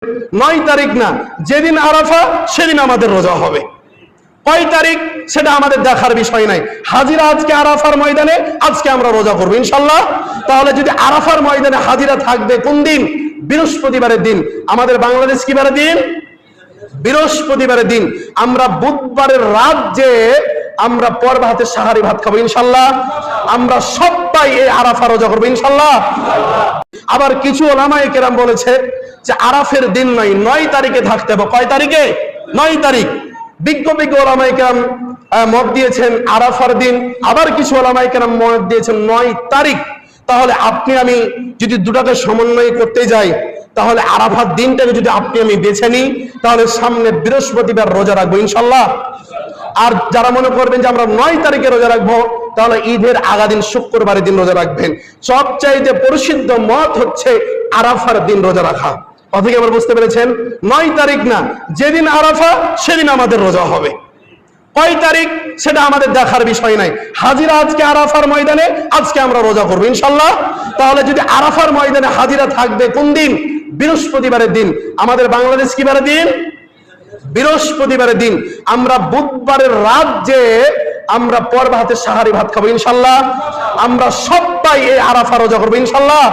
9 তারিখ না, যেদিন আরাফা সেদিন আমাদের রোজা হবে। কয় তারিখ সেটা আমাদের দেখার বিষয় নাই। হাজিরা আজকে আরাফার ময়দানে, আজকে আমরা রোজা করবো ইনশাল্লাহ। তাহলে যদি আরাফার ময়দানে হাজিরা থাকবে কোন দিন? বৃহস্পতিবারের দিন। আমাদের বাংলাদেশ কি বারের দিন? বৃহস্পতিবারের দিন। আমরা বুধবারের রাত যে আমরা পরব হাতে সাহারি ভাত খাবো ইনশাল্লাহ। আমরা সবাই এই আরাফা রোজা করবো ইনশাল্লাহ। আবার কিছু ওলামায়ে কেরাম বলেছে যে আরাফের দিন নয়, 9 তারিখে থাকতে হবে। কয় তারিখে? 9 তারিখ। বিজ্ঞ ওলামায়ে কেরাম মত দিয়েছেন আরাফার দিন, আবার কিছু ওলামায়ে কেরাম মত দিয়েছেন 9 তারিখ। তাহলে আপনি আমি যদি দুটাকে সমন্বয় করতে যাই, তাহলে আরাফার দিনটাকে যদি আপনি আমি বেছে নিই, তাহলে সামনে বৃহস্পতিবার রোজা রাখবো ইনশাল্লাহ। আর যারা মনে করবেন যে আমরা 9 তারিখে রোজা রাখবো, তাহলে ঈদের আগা দিন শুক্রবারের দিন রোজা রাখবেন। সবচাইতে প্রসিদ্ধ মত হচ্ছে আরাফার দিন রোজা রাখা। কথা কি আবার বুঝতে পেরেছেন? 9 তারিখ না, যেদিন আরাফা সেদিন আমাদের রোজা হবে। কয় তারিখ সেটা আমাদের দেখার বিষয় নাই। হাজিরা আজকে আরাফার ময়দানে, আজকে আমরা রোজা করবো ইনশাল্লাহ। তাহলে যদি আরাফার ময়দানে হাজিরা থাকবে কোন দিন? বৃহস্পতিবারের দিন। আমাদের বাংলাদেশ কি বারের দিন? বৃহস্পতিবারের দিন। আমরা বুধবারের রাত যে আমরা পরব হাতে সাহারি ভাত খাবো ইনশাল্লাহ। আমরা সবাই এই আরাফা রোজা করবো ইনশাল্লাহ।